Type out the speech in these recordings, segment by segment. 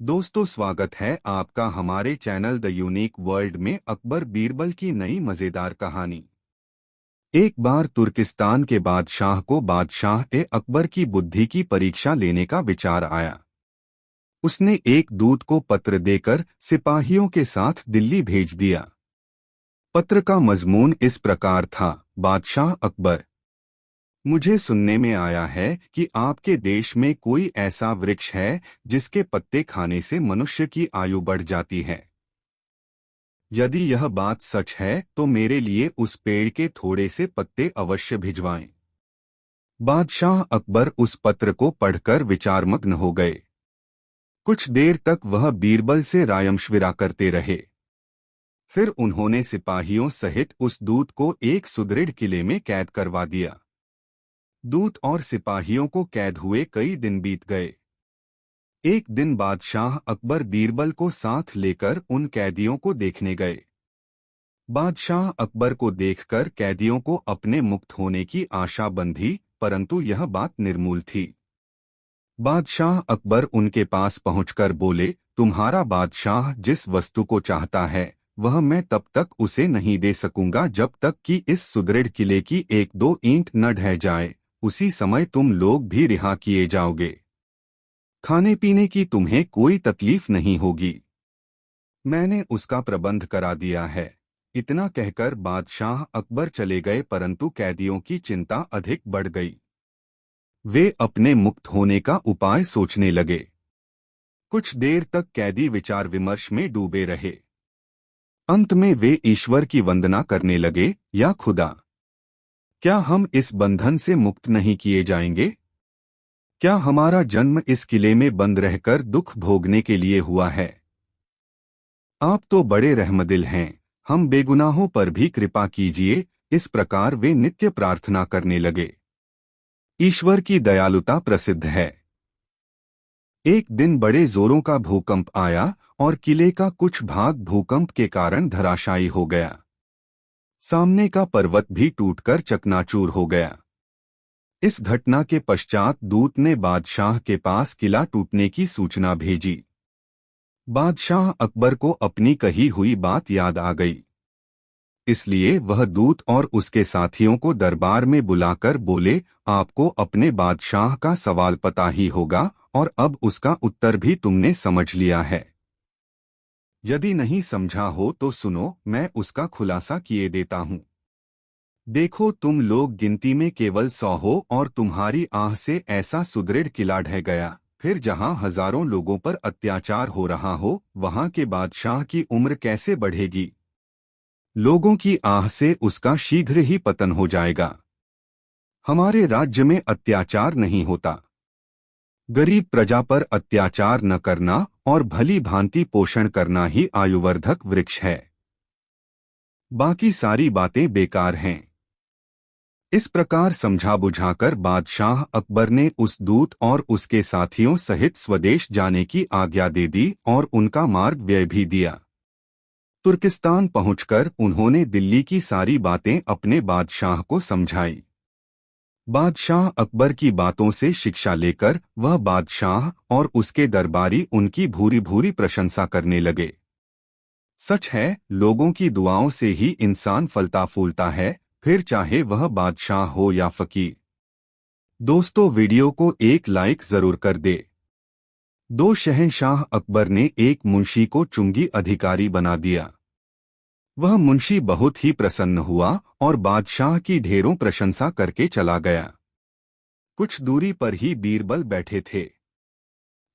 दोस्तों, स्वागत है आपका हमारे चैनल द यूनिक वर्ल्ड में अकबर बीरबल की नई मजेदार कहानी। एक बार तुर्किस्तान के बादशाह को बादशाह-ए-अकबर की बुद्धि की परीक्षा लेने का विचार आया। उसने एक दूत को पत्र देकर सिपाहियों के साथ दिल्ली भेज दिया। पत्र का मजमून इस प्रकार था: बादशाह अकबर, मुझे सुनने में आया है कि आपके देश में कोई ऐसा वृक्ष है जिसके पत्ते खाने से मनुष्य की आयु बढ़ जाती है। यदि यह बात सच है तो मेरे लिए उस पेड़ के थोड़े से पत्ते अवश्य भिजवाएं। बादशाह अकबर उस पत्र को पढ़कर विचारमग्न हो गए। कुछ देर तक वह बीरबल से रायमशविरा करते रहे। फिर उन्होंने सिपाहियों सहित उस दूत को एक सुदृढ़ किले में कैद करवा दिया। दूत और सिपाहियों को कैद हुए कई दिन बीत गए। एक दिन बादशाह अकबर बीरबल को साथ लेकर उन कैदियों को देखने गए। बादशाह अकबर को देखकर कैदियों को अपने मुक्त होने की आशा बंधी, परंतु यह बात निर्मूल थी। बादशाह अकबर उनके पास पहुंचकर बोले, तुम्हारा बादशाह जिस वस्तु को चाहता है वह मैं तब तक उसे नहीं दे सकूंगा जब तक कि इस सुदृढ़ किले की एक दो ईंट न ढह जाए। उसी समय तुम लोग भी रिहा किए जाओगे। खाने पीने की तुम्हें कोई तकलीफ नहीं होगी। मैंने उसका प्रबंध करा दिया है। इतना कहकर बादशाह अकबर चले गए, परंतु कैदियों की चिंता अधिक बढ़ गई। वे अपने मुक्त होने का उपाय सोचने लगे। कुछ देर तक कैदी विचार विमर्श में डूबे रहे। अंत में वे ईश्वर की वंदना करने लगे, या खुदा, क्या हम इस बंधन से मुक्त नहीं किए जाएंगे? क्या हमारा जन्म इस किले में बंद रहकर दुख भोगने के लिए हुआ है? आप तो बड़े रहमदिल हैं, हम बेगुनाहों पर भी कृपा कीजिए। इस प्रकार वे नित्य प्रार्थना करने लगे। ईश्वर की दयालुता प्रसिद्ध है। एक दिन बड़े जोरों का भूकंप आया और किले का कुछ भाग भूकंप के कारण धराशायी हो गया। सामने का पर्वत भी टूटकर चकनाचूर हो गया। इस घटना के पश्चात दूत ने बादशाह के पास किला टूटने की सूचना भेजी। बादशाह अकबर को अपनी कही हुई बात याद आ गई। इसलिए वह दूत और उसके साथियों को दरबार में बुलाकर बोले, आपको अपने बादशाह का सवाल पता ही होगा और अब उसका उत्तर भी तुमने समझ लिया है। यदि नहीं समझा हो तो सुनो, मैं उसका खुलासा किए देता हूँ। देखो, तुम लोग गिनती में केवल 100 हो और तुम्हारी आह से ऐसा सुदृढ़ किला ढह गया। फिर जहाँ हजारों लोगों पर अत्याचार हो रहा हो, वहाँ के बादशाह की उम्र कैसे बढ़ेगी? लोगों की आह से उसका शीघ्र ही पतन हो जाएगा। हमारे राज्य में अत्याचार नहीं होता। गरीब प्रजा पर अत्याचार न करना और भली भांति पोषण करना ही आयुवर्धक वृक्ष है। बाकी सारी बातें बेकार हैं। इस प्रकार समझा बुझाकर बादशाह अकबर ने उस दूत और उसके साथियों सहित स्वदेश जाने की आज्ञा दे दी और उनका मार्ग व्यय भी दिया। तुर्किस्तान पहुंचकर उन्होंने दिल्ली की सारी बातें अपने बादशाह को समझाई। बादशाह अकबर की बातों से शिक्षा लेकर वह बादशाह और उसके दरबारी उनकी भूरी भूरी प्रशंसा करने लगे। सच है, लोगों की दुआओं से ही इंसान फलता फूलता है, फिर चाहे वह बादशाह हो या फकीर। दोस्तों, वीडियो को एक लाइक जरूर कर दे। दो शहंशाह अकबर ने एक मुंशी को चुंगी अधिकारी बना दिया। वह मुंशी बहुत ही प्रसन्न हुआ और बादशाह की ढेरों प्रशंसा करके चला गया। कुछ दूरी पर ही बीरबल बैठे थे।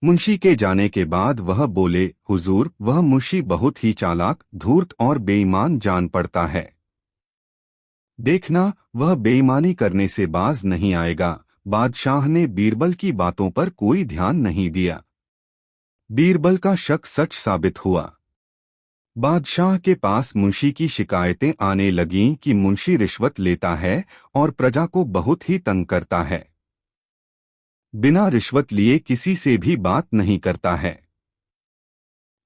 मुंशी के जाने के बाद वह बोले, हुजूर, वह मुंशी बहुत ही चालाक, धूर्त और बेईमान जान पड़ता है। देखना, वह बेईमानी करने से बाज नहीं आएगा। बादशाह ने बीरबल की बातों पर कोई ध्यान नहीं दिया। बीरबल का शक सच साबित हुआ। बादशाह के पास मुंशी की शिकायतें आने लगीं कि मुंशी रिश्वत लेता है और प्रजा को बहुत ही तंग करता है। बिना रिश्वत लिए किसी से भी बात नहीं करता है।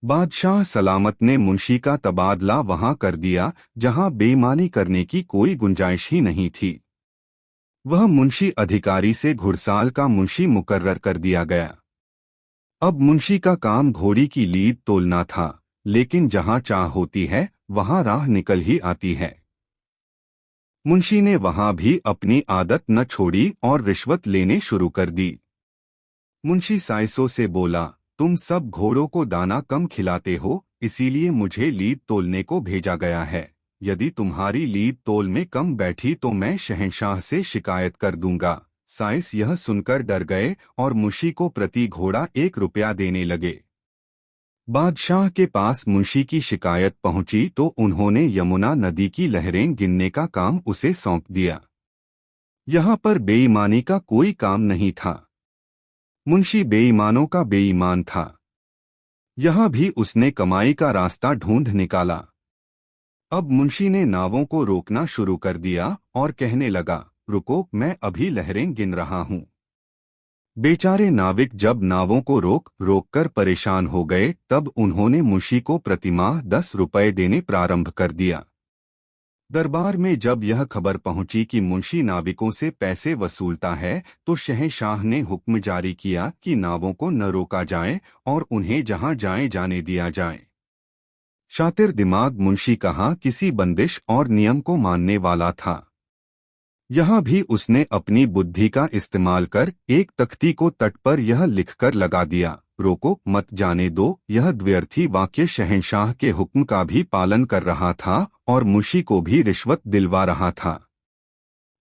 बादशाह सलामत ने मुंशी का तबादला वहां कर दिया जहां बेईमानी करने की कोई गुंजाइश ही नहीं थी। वह मुंशी अधिकारी से घुड़साल का मुंशी मुकर्रर कर दिया गया। अब मुंशी का काम घोड़ी की लीद तोलना था, लेकिन जहां चाह होती है वहां राह निकल ही आती है। मुंशी ने वहां भी अपनी आदत न छोड़ी और रिश्वत लेने शुरू कर दी। मुंशी साइसों से बोला, तुम सब घोड़ों को दाना कम खिलाते हो, इसीलिए मुझे लीद तोलने को भेजा गया है। यदि तुम्हारी लीद तोल में कम बैठी तो मैं शहंशाह से शिकायत कर दूंगा। साइस यह सुनकर डर गए और मुंशी को प्रति घोड़ा 1 रुपया देने लगे। बादशाह के पास मुंशी की शिकायत पहुंची तो उन्होंने यमुना नदी की लहरें गिनने का काम उसे सौंप दिया। यहाँ पर बेईमानी का कोई काम नहीं था। मुंशी बेईमानों का बेईमान था। यहाँ भी उसने कमाई का रास्ता ढूंढ निकाला। अब मुंशी ने नावों को रोकना शुरू कर दिया और कहने लगा, रुको, मैं अभी लहरें गिन रहा हूँ। बेचारे नाविक जब नावों को रोक रोक कर परेशान हो गए तब उन्होंने मुंशी को प्रतिमाह 10 रुपए देने प्रारंभ कर दिया। दरबार में जब यह खबर पहुंची कि मुंशी नाविकों से पैसे वसूलता है तो शहंशाह ने हुक्म जारी किया कि नावों को न रोका जाए और उन्हें जहां जाए जाने दिया जाए। शातिर दिमाग मुंशी कहाँ किसी बंदिश और नियम को मानने वाला था। यहाँ भी उसने अपनी बुद्धि का इस्तेमाल कर एक तख्ती को तट पर यह लिखकर लगा दिया, रोको मत जाने दो। यह द्व्यर्थी वाक्य शहंशाह के हुक्म का भी पालन कर रहा था और मुंशी को भी रिश्वत दिलवा रहा था।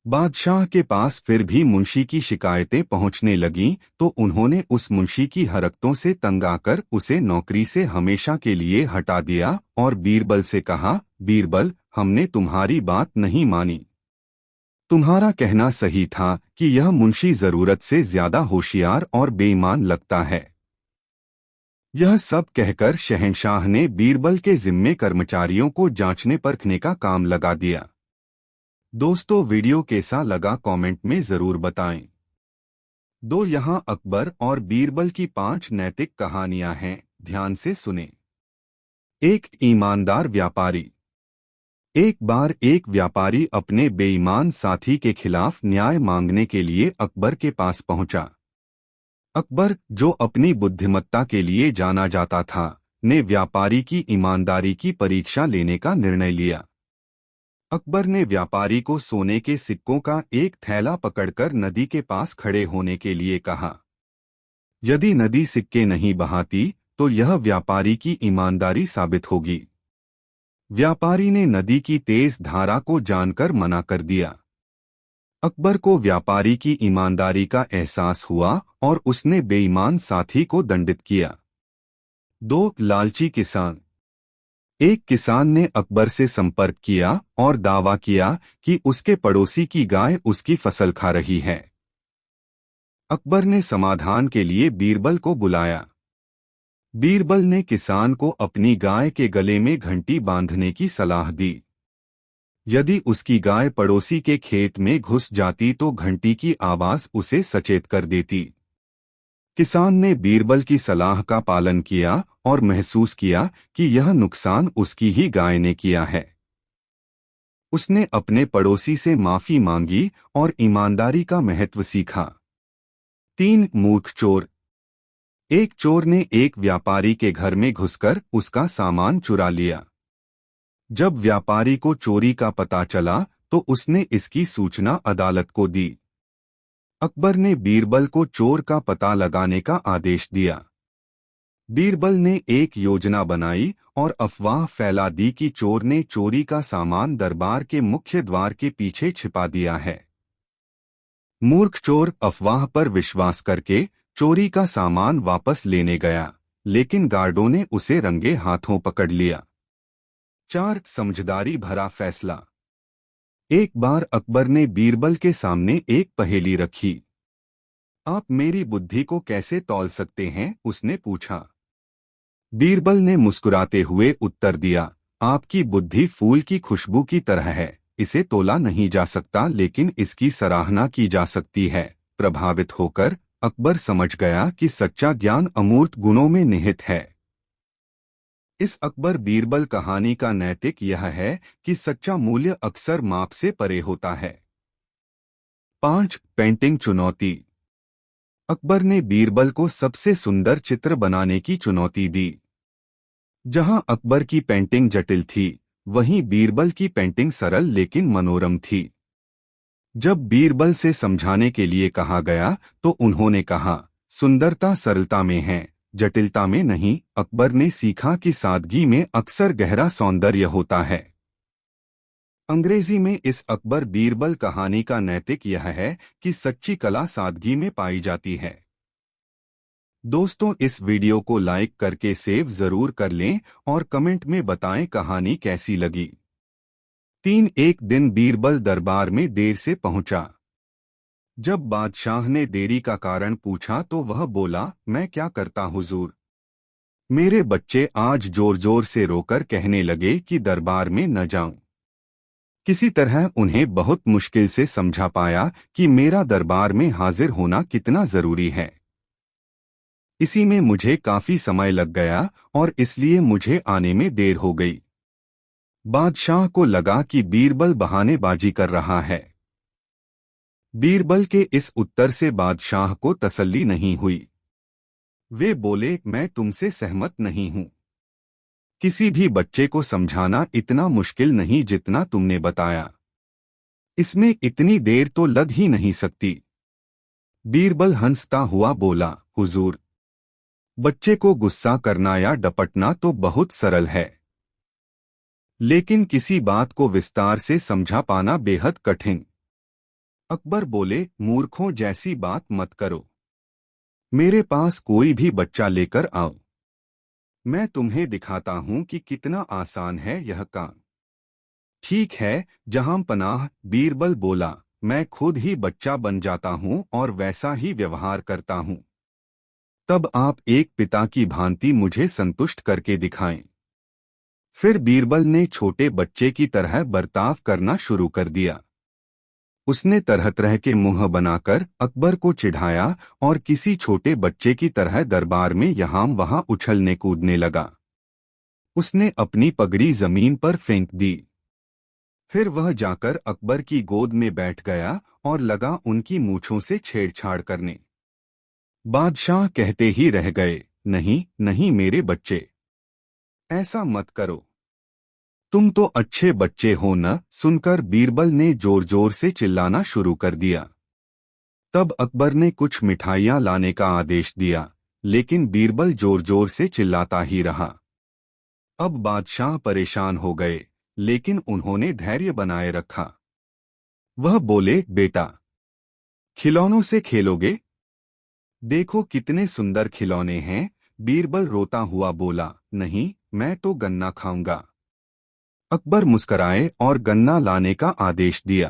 बादशाह के पास फिर भी मुंशी की शिकायतें पहुंचने लगीं तो उन्होंने उस मुंशी की हरकतों से तंग आकर उसे नौकरी से हमेशा के लिए हटा दिया और बीरबल से कहा, बीरबल, हमने तुम्हारी बात नहीं मानी। तुम्हारा कहना सही था कि यह मुंशी जरूरत से ज्यादा होशियार और बेईमान लगता है। यह सब कहकर शहंशाह ने बीरबल के जिम्मे कर्मचारियों को जांचने परखने का काम लगा दिया। दोस्तों, वीडियो कैसा लगा कमेंट में जरूर बताएं। यहाँ अकबर और बीरबल की 5 नैतिक कहानियां हैं, ध्यान से सुने। 1. ईमानदार व्यापारी। एक बार एक व्यापारी अपने बेईमान साथी के खिलाफ न्याय मांगने के लिए अकबर के पास पहुंचा। अकबर, जो अपनी बुद्धिमत्ता के लिए जाना जाता था, ने व्यापारी की ईमानदारी की परीक्षा लेने का निर्णय लिया। अकबर ने व्यापारी को सोने के सिक्कों का एक थैला पकड़कर नदी के पास खड़े होने के लिए कहा। यदि नदी सिक्के नहीं बहाती तो यह व्यापारी की ईमानदारी साबित होगी। व्यापारी ने नदी की तेज धारा को जानकर मना कर दिया। अकबर को व्यापारी की ईमानदारी का एहसास हुआ और उसने बेईमान साथी को दंडित किया। 2. लालची किसान। एक किसान ने अकबर से संपर्क किया और दावा किया कि उसके पड़ोसी की गाय उसकी फसल खा रही है। अकबर ने समाधान के लिए बीरबल को बुलाया। बीरबल ने किसान को अपनी गाय के गले में घंटी बांधने की सलाह दी। यदि उसकी गाय पड़ोसी के खेत में घुस जाती तो घंटी की आवाज उसे सचेत कर देती। किसान ने बीरबल की सलाह का पालन किया और महसूस किया कि यह नुकसान उसकी ही गाय ने किया है। उसने अपने पड़ोसी से माफी मांगी और ईमानदारी का महत्व सीखा। 3. मूर्ख चोर। एक चोर ने एक व्यापारी के घर में घुसकर उसका सामान चुरा लिया। जब व्यापारी को चोरी का पता चला तो उसने इसकी सूचना अदालत को दी। अकबर ने बीरबल को चोर का पता लगाने का आदेश दिया। बीरबल ने एक योजना बनाई और अफवाह फैला दी कि चोर ने चोरी का सामान दरबार के मुख्य द्वार के पीछे छिपा दिया है। मूर्ख चोर अफवाह पर विश्वास करके चोरी का सामान वापस लेने गया, लेकिन गार्डों ने उसे रंगे हाथों पकड़ लिया। 4. समझदारी भरा फैसला। एक बार अकबर ने बीरबल के सामने एक पहेली रखी। आप मेरी बुद्धि को कैसे तौल सकते हैं, उसने पूछा। बीरबल ने मुस्कुराते हुए उत्तर दिया, आपकी बुद्धि फूल की खुशबू की तरह है, इसे तोला नहीं जा सकता लेकिन इसकी सराहना की जा सकती है। प्रभावित होकर अकबर समझ गया कि सच्चा ज्ञान अमूर्त गुणों में निहित है। इस अकबर बीरबल कहानी का नैतिक यह है कि सच्चा मूल्य अक्सर माप से परे होता है। 5. पेंटिंग चुनौती। अकबर ने बीरबल को सबसे सुंदर चित्र बनाने की चुनौती दी। जहां अकबर की पेंटिंग जटिल थी, वहीं बीरबल की पेंटिंग सरल लेकिन मनोरम थी। जब बीरबल से समझाने के लिए कहा गया तो उन्होंने कहा, सुंदरता सरलता में है, जटिलता में नहीं। अकबर ने सीखा कि सादगी में अक्सर गहरा सौंदर्य होता है। अंग्रेजी में इस अकबर बीरबल कहानी का नैतिक यह है कि सच्ची कला सादगी में पाई जाती है। दोस्तों, इस वीडियो को लाइक करके सेव जरूर कर लें और कमेंट में बताएं कहानी कैसी लगी। एक दिन बीरबल दरबार में देर से पहुंचा। जब बादशाह ने देरी का कारण पूछा तो वह बोला, मैं क्या करता हुजूर। मेरे बच्चे आज जोर जोर से रोकर कहने लगे कि दरबार में न जाऊं। किसी तरह उन्हें बहुत मुश्किल से समझा पाया कि मेरा दरबार में हाजिर होना कितना जरूरी है। इसी में मुझे काफी समय लग गया और इसलिए मुझे आने में देर हो गई। बादशाह को लगा कि बीरबल बहानेबाजी कर रहा है। बीरबल के इस उत्तर से बादशाह को तसल्ली नहीं हुई। वे बोले, मैं तुमसे सहमत नहीं हूं। किसी भी बच्चे को समझाना इतना मुश्किल नहीं जितना तुमने बताया। इसमें इतनी देर तो लग ही नहीं सकती। बीरबल हंसता हुआ बोला, हुजूर, बच्चे को गुस्सा करना या डपटना तो बहुत सरल है, लेकिन किसी बात को विस्तार से समझा पाना बेहद कठिन। अकबर बोले, मूर्खों जैसी बात मत करो। मेरे पास कोई भी बच्चा लेकर आओ, मैं तुम्हें दिखाता हूं कि कितना आसान है यह काम। ठीक है जहां पनाह, बीरबल बोला, मैं खुद ही बच्चा बन जाता हूं और वैसा ही व्यवहार करता हूं। तब आप एक पिता की भांति मुझे संतुष्ट करके दिखाएं। फिर बीरबल ने छोटे बच्चे की तरह बर्ताव करना शुरू कर दिया। उसने तरह तरह के मुंह बनाकर अकबर को चिढ़ाया और किसी छोटे बच्चे की तरह दरबार में यहाँ वहां उछलने कूदने लगा। उसने अपनी पगड़ी जमीन पर फेंक दी। फिर वह जाकर अकबर की गोद में बैठ गया और लगा उनकी मूंछों से छेड़छाड़ करने। बादशाह कहते ही रह गए, नहीं नहीं मेरे बच्चे, ऐसा मत करो, तुम तो अच्छे बच्चे हो न। सुनकर बीरबल ने जोर जोर से चिल्लाना शुरू कर दिया। तब अकबर ने कुछ मिठाइयां लाने का आदेश दिया, लेकिन बीरबल जोर जोर से चिल्लाता ही रहा। अब बादशाह परेशान हो गए, लेकिन उन्होंने धैर्य बनाए रखा। वह बोले, बेटा, खिलौनों से खेलोगे? देखो कितने सुंदर खिलौने हैं। बीरबल रोता हुआ बोला, नहीं, मैं तो गन्ना खाऊंगा। अकबर मुस्कराए और गन्ना लाने का आदेश दिया।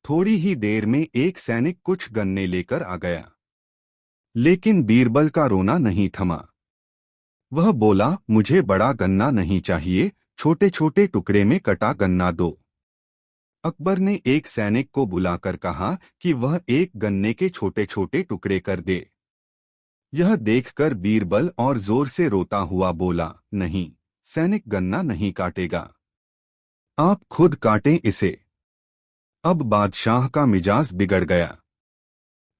थोड़ी ही देर में एक सैनिक कुछ गन्ने लेकर आ गया, लेकिन बीरबल का रोना नहीं थमा। वह बोला, मुझे बड़ा गन्ना नहीं चाहिए, छोटे छोटे टुकड़े में कटा गन्ना दो। अकबर ने एक सैनिक को बुलाकर कहा कि वह एक गन्ने के छोटे छोटे टुकड़े कर दे। यह देखकर बीरबल और जोर से रोता हुआ बोला, नहीं, सैनिक गन्ना नहीं काटेगा, आप खुद काटें इसे। अब बादशाह का मिजाज बिगड़ गया,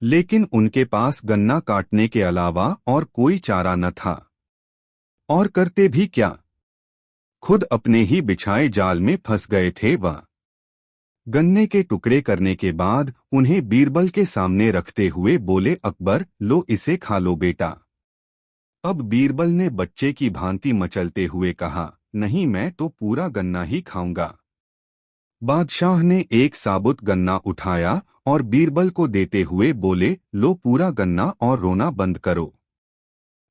लेकिन उनके पास गन्ना काटने के अलावा और कोई चारा न था। और करते भी क्या, खुद अपने ही बिछाए जाल में फंस गए थे वह। गन्ने के टुकड़े करने के बाद उन्हें बीरबल के सामने रखते हुए बोले, अकबर, लो इसे खा लो बेटा। अब बीरबल ने बच्चे की भांति मचलते हुए कहा, नहीं, मैं तो पूरा गन्ना ही खाऊंगा। बादशाह ने एक साबुत गन्ना उठाया और बीरबल को देते हुए बोले, लो पूरा गन्ना और रोना बंद करो।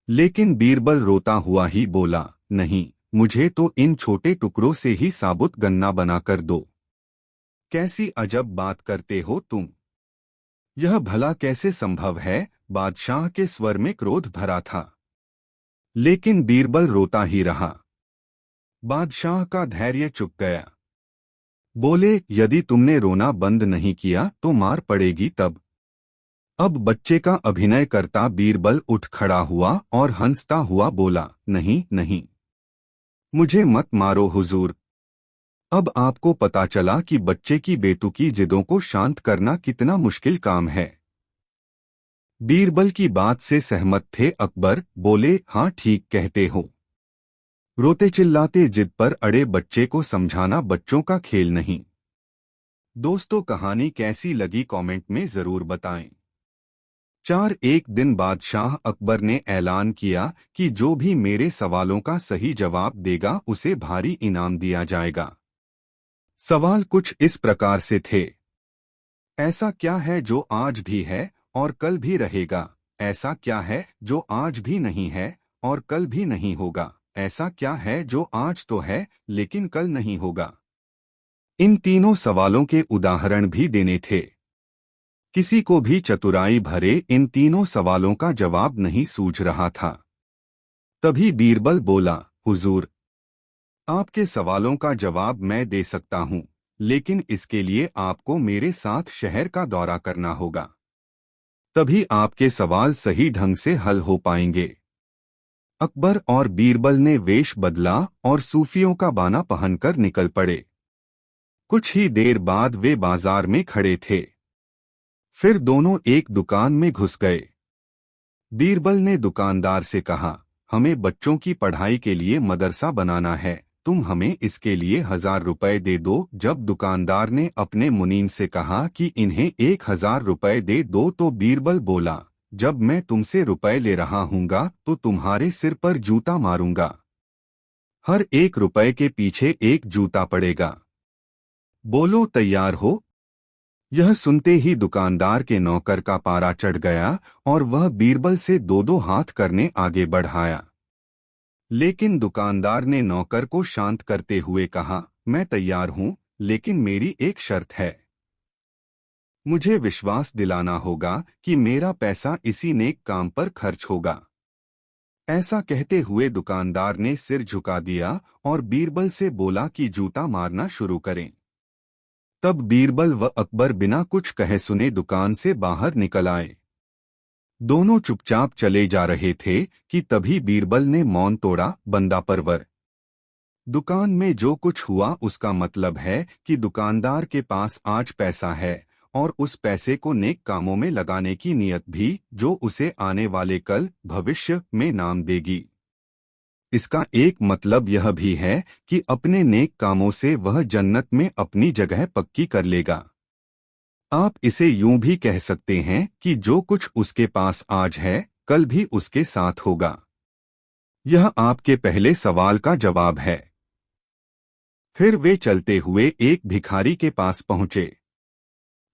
लेकिन बीरबल रोता हुआ ही बोला, नहीं, मुझे तो इन छोटे टुकड़ों से ही साबुत गन्ना बनाकर दो। कैसी अजब बात करते हो तुम, यह भला कैसे संभव है? बादशाह के स्वर में क्रोध भरा था, लेकिन बीरबल रोता ही रहा। बादशाह का धैर्य चुक गया। बोले, यदि तुमने रोना बंद नहीं किया तो मार पड़ेगी तब। अब बच्चे का अभिनय करता बीरबल उठ खड़ा हुआ और हंसता हुआ बोला, नहीं नहीं, मुझे मत मारो हुजूर। अब आपको पता चला कि बच्चे की बेतुकी जिदों को शांत करना कितना मुश्किल काम है। बीरबल की बात से सहमत थे अकबर। बोले, हाँ ठीक कहते हो। रोते चिल्लाते जिद पर अड़े बच्चे को समझाना बच्चों का खेल नहीं। दोस्तों, कहानी कैसी लगी कमेंट में जरूर बताएं। एक दिन बादशाह अकबर ने ऐलान किया कि जो भी मेरे सवालों का सही जवाब देगा उसे भारी इनाम दिया जाएगा। सवाल कुछ इस प्रकार से थे। ऐसा क्या है जो आज भी है और कल भी रहेगा? ऐसा क्या है जो आज भी नहीं है और कल भी नहीं होगा? ऐसा क्या है जो आज तो है लेकिन कल नहीं होगा? इन तीनों सवालों के उदाहरण भी देने थे। किसी को भी चतुराई भरे इन तीनों सवालों का जवाब नहीं सूझ रहा था। तभी बीरबल बोला, हुजूर, आपके सवालों का जवाब मैं दे सकता हूँ, लेकिन इसके लिए आपको मेरे साथ शहर का दौरा करना होगा। तभी आपके सवाल सही ढंग से हल हो पाएंगे। अकबर और बीरबल ने वेश बदला और सूफियों का बाना पहनकर निकल पड़े। कुछ ही देर बाद वे बाजार में खड़े थे। फिर दोनों एक दुकान में घुस गए। बीरबल ने दुकानदार से कहा, हमें बच्चों की पढ़ाई के लिए मदरसा बनाना है, तुम हमें इसके लिए 1000 रुपए दे दो। जब दुकानदार ने अपने मुनीम से कहा कि इन्हें 1000 रुपए दे दो तो बीरबल बोला, जब मैं तुमसे रुपए ले रहा हूँगा तो तुम्हारे सिर पर जूता मारूंगा। हर 1 रुपए के पीछे 1 जूता पड़ेगा। बोलो, तैयार हो? यह सुनते ही दुकानदार के नौकर का पारा चढ़ गया और वह बीरबल से 2-2 हाथ करने आगे बढ़ाया। लेकिन दुकानदार ने नौकर को शांत करते हुए कहा, मैं तैयार हूं, लेकिन मेरी एक शर्त है। मुझे विश्वास दिलाना होगा कि मेरा पैसा इसी नेक काम पर खर्च होगा। ऐसा कहते हुए दुकानदार ने सिर झुका दिया और बीरबल से बोला कि जूता मारना शुरू करें। तब बीरबल व अकबर बिना कुछ कहे सुने दुकान से बाहर निकल आए। दोनों चुपचाप चले जा रहे थे कि तभी बीरबल ने मौन तोड़ा, बंदा परवर। दुकान में जो कुछ हुआ उसका मतलब है कि दुकानदार के पास आज पैसा है और उस पैसे को नेक कामों में लगाने की नीयत भी, जो उसे आने वाले कल भविष्य में नाम देगी। इसका एक मतलब यह भी है कि अपने नेक कामों से वह जन्नत में अपनी जगह पक्की कर लेगा। आप इसे यूं भी कह सकते हैं कि जो कुछ उसके पास आज है कल भी उसके साथ होगा। यह आपके पहले सवाल का जवाब है। फिर वे चलते हुए एक भिखारी के पास पहुंचे।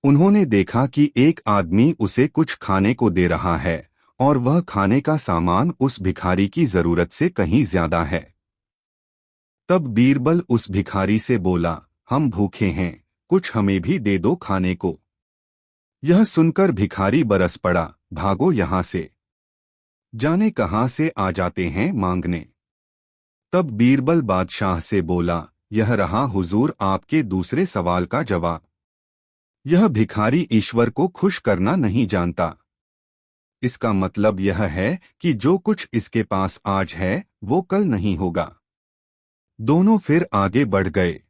उन्होंने देखा कि एक आदमी उसे कुछ खाने को दे रहा है और वह खाने का सामान उस भिखारी की जरूरत से कहीं ज्यादा है। तब बीरबल उस भिखारी से बोला, हम भूखे हैं, कुछ हमें भी दे दो खाने को। यह सुनकर भिखारी बरस पड़ा, भागो यहां से, जाने कहां से आ जाते हैं मांगने। तब बीरबल बादशाह से बोला, यह रहा हुजूर आपके दूसरे सवाल का जवाब। यह भिखारी ईश्वर को खुश करना नहीं जानता। इसका मतलब यह है कि जो कुछ इसके पास आज है वो कल नहीं होगा। दोनों फिर आगे बढ़ गए।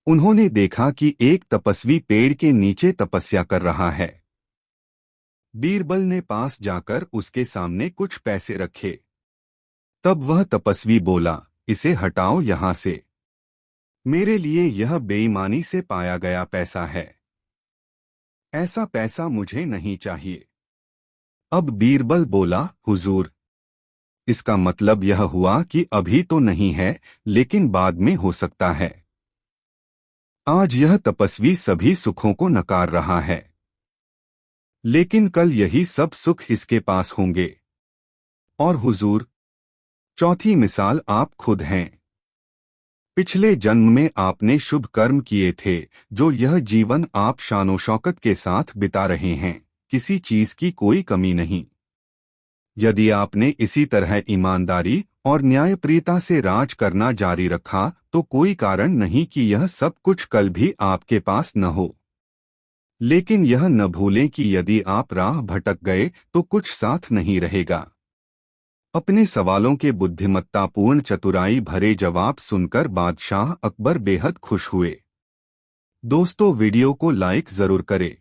उन्होंने देखा कि एक तपस्वी पेड़ के नीचे तपस्या कर रहा है। बीरबल ने पास जाकर उसके सामने कुछ पैसे रखे। तब वह तपस्वी बोला, इसे हटाओ यहां से, मेरे लिए यह बेईमानी से पाया गया पैसा है। ऐसा पैसा मुझे नहीं चाहिए। अब बीरबल बोला, हुजूर, इसका मतलब यह हुआ कि अभी तो नहीं है लेकिन बाद में हो सकता है। आज यह तपस्वी सभी सुखों को नकार रहा है, लेकिन कल यही सब सुख इसके पास होंगे। और हुजूर, चौथी मिसाल आप खुद हैं। पिछले जन्म में आपने शुभ कर्म किए थे, जो यह जीवन आप शानो शौकत के साथ बिता रहे हैं, किसी चीज की कोई कमी नहीं। यदि आपने इसी तरह ईमानदारी और न्यायप्रियता से राज करना जारी रखा तो कोई कारण नहीं कि यह सब कुछ कल भी आपके पास न हो। लेकिन यह न भूलें कि यदि आप राह भटक गए तो कुछ साथ नहीं रहेगा। अपने सवालों के बुद्धिमत्तापूर्ण चतुराई भरे जवाब सुनकर बादशाह अकबर बेहद खुश हुए। दोस्तों, वीडियो को लाइक जरूर करें।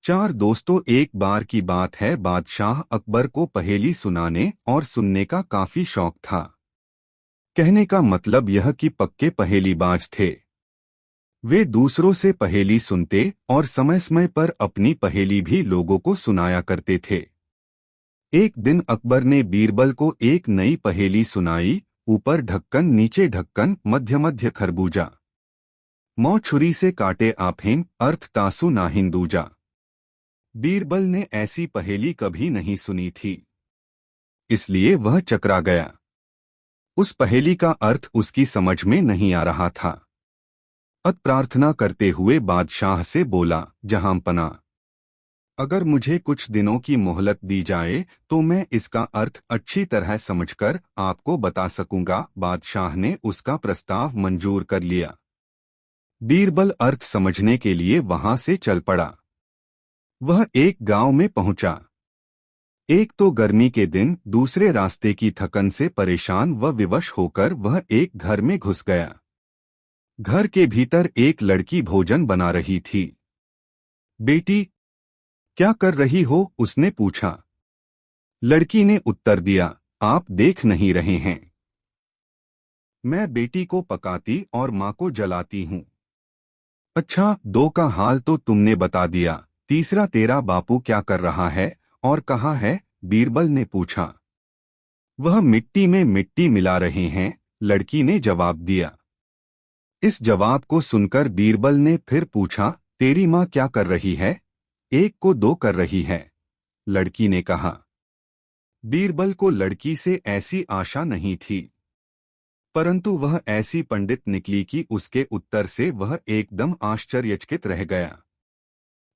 चार दोस्तों, एक बार की बात है, बादशाह अकबर को पहेली सुनाने और सुनने का काफी शौक था। कहने का मतलब यह कि पक्के पहेलीबाज थे। वे दूसरों से पहेली सुनते और समय समय पर अपनी पहेली भी लोगों को सुनाया करते थे। एक दिन अकबर ने बीरबल को एक नई पहेली सुनाई। ऊपर ढक्कन, नीचे ढक्कन, मध्य मध्य खरबूजा, मौ छुरी से काटे आफिन, अर्थ तासु नाहिन दूजा। बीरबल ने ऐसी पहेली कभी नहीं सुनी थी, इसलिए वह चकरा गया। उस पहेली का अर्थ उसकी समझ में नहीं आ रहा था। अत प्रार्थना करते हुए बादशाह से बोला, जहांपना, अगर मुझे कुछ दिनों की मोहलत दी जाए तो मैं इसका अर्थ अच्छी तरह समझकर आपको बता सकूंगा। बादशाह ने उसका प्रस्ताव मंजूर कर लिया। बीरबल अर्थ समझने के लिए वहां से चल पड़ा। वह एक गांव में पहुंचा। एक तो गर्मी के दिन, दूसरे रास्ते की थकन से परेशान व विवश होकर वह एक घर में घुस गया। घर के भीतर एक लड़की भोजन बना रही थी। बेटी, क्या कर रही हो? उसने पूछा। लड़की ने उत्तर दिया, आप देख नहीं रहे हैं, मैं बेटी को पकाती और माँ को जलाती हूँ। अच्छा, दो का हाल तो तुमने बता दिया, तीसरा तेरा बापू क्या कर रहा है और कहाँ है? बीरबल ने पूछा। वह मिट्टी में मिट्टी मिला रहे हैं, लड़की ने जवाब दिया। इस जवाब को सुनकर बीरबल ने फिर पूछा, तेरी माँ क्या कर रही है? एक को दो कर रही है, लड़की ने कहा। बीरबल को लड़की से ऐसी आशा नहीं थी, परंतु वह ऐसी पंडित निकली कि उसके उत्तर से वह एकदम आश्चर्यचकित रह गया।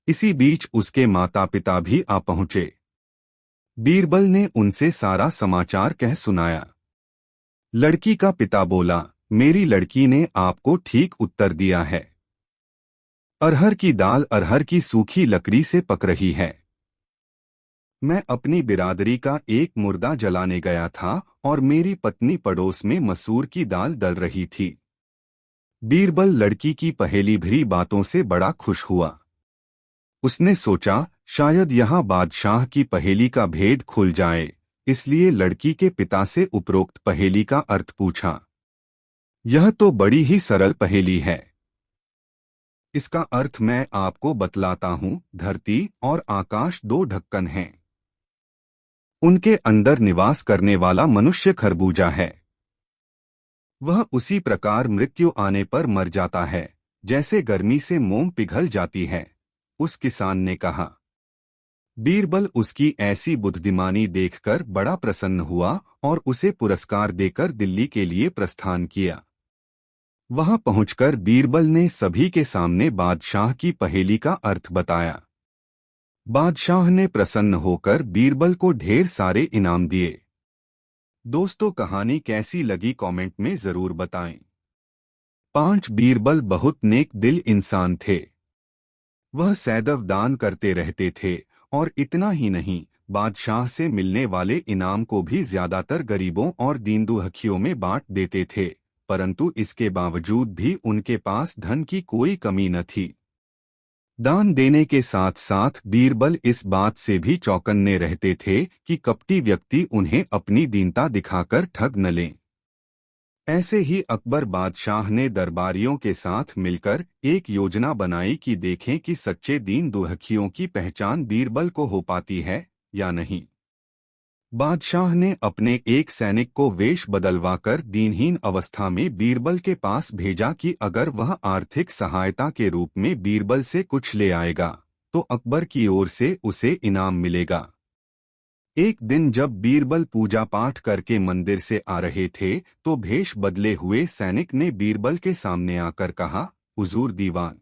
इसी बीच उसके माता पिता भी आ पहुंचे। बीरबल ने उनसे सारा समाचार कह सुनाया। लड़की का पिता बोला, मेरी लड़की ने आपको ठीक उत्तर दिया है। अरहर की दाल अरहर की सूखी लकड़ी से पक रही है। मैं अपनी बिरादरी का एक मुर्दा जलाने गया था और मेरी पत्नी पड़ोस में मसूर की दाल दल रही थी। बीरबल लड़की की पहेली भरी बातों से बड़ा खुश हुआ। उसने सोचा, शायद यहाँ बादशाह की पहेली का भेद खुल जाए, इसलिए लड़की के पिता से उपरोक्त पहेली का अर्थ पूछा। यह तो बड़ी ही सरल पहेली है। इसका अर्थ मैं आपको बतलाता हूँ। धरती और आकाश दो ढक्कन हैं। उनके अंदर निवास करने वाला मनुष्य खरबूजा है। वह उसी प्रकार मृत्यु आने पर मर जाता है, जैसे गर्मी से मोम पिघल जाती है। उस किसान ने कहा। बीरबल उसकी ऐसी बुद्धिमानी देखकर बड़ा प्रसन्न हुआ और उसे पुरस्कार देकर दिल्ली के लिए प्रस्थान किया। वहां पहुंचकर बीरबल ने सभी के सामने बादशाह की पहेली का अर्थ बताया। बादशाह ने प्रसन्न होकर बीरबल को ढेर सारे इनाम दिए। दोस्तों, कहानी कैसी लगी कमेंट में जरूर बताएं। 5 बीरबल बहुत नेक दिल इंसान थे। वह सदैव दान करते रहते थे और इतना ही नहीं, बादशाह से मिलने वाले इनाम को भी ज्यादातर गरीबों और दीन दुखियों में बांट देते थे, परंतु इसके बावजूद भी उनके पास धन की कोई कमी न थी। दान देने के साथ साथ बीरबल इस बात से भी चौकन्ने रहते थे कि कपटी व्यक्ति उन्हें अपनी दीनता दिखाकर ठग न लें। ऐसे ही अकबर बादशाह ने दरबारियों के साथ मिलकर एक योजना बनाई कि देखें कि सच्चे दीन दुखियों की पहचान बीरबल को हो पाती है या नहीं। बादशाह ने अपने एक सैनिक को वेश बदलवाकर दीनहीन अवस्था में बीरबल के पास भेजा कि अगर वह आर्थिक सहायता के रूप में बीरबल से कुछ ले आएगा तो अकबर की ओर से उसे इनाम मिलेगा। एक दिन जब बीरबल पूजा पाठ करके मंदिर से आ रहे थे तो भेष बदले हुए सैनिक ने बीरबल के सामने आकर कहा, हुजूर दीवान,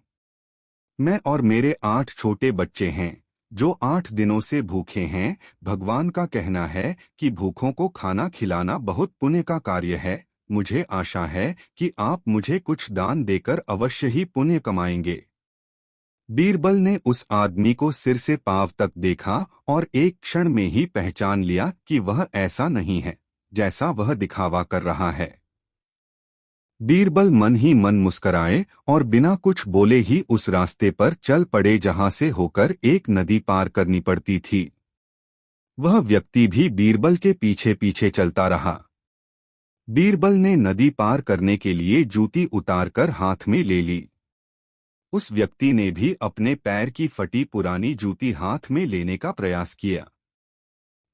मैं और मेरे 8 छोटे बच्चे हैं जो 8 दिनों से भूखे हैं। भगवान का कहना है कि भूखों को खाना खिलाना बहुत पुण्य का कार्य है। मुझे आशा है कि आप मुझे कुछ दान देकर अवश्य ही पुण्य कमाएंगे। बीरबल ने उस आदमी को सिर से पांव तक देखा और एक क्षण में ही पहचान लिया कि वह ऐसा नहीं है जैसा वह दिखावा कर रहा है। बीरबल मन ही मन मुस्कराए और बिना कुछ बोले ही उस रास्ते पर चल पड़े जहां से होकर एक नदी पार करनी पड़ती थी। वह व्यक्ति भी बीरबल के पीछे पीछे चलता रहा। बीरबल ने नदी पार करने के लिए जूती उतारकर हाथ में ले ली। उस व्यक्ति ने भी अपने पैर की फटी पुरानी जूती हाथ में लेने का प्रयास किया।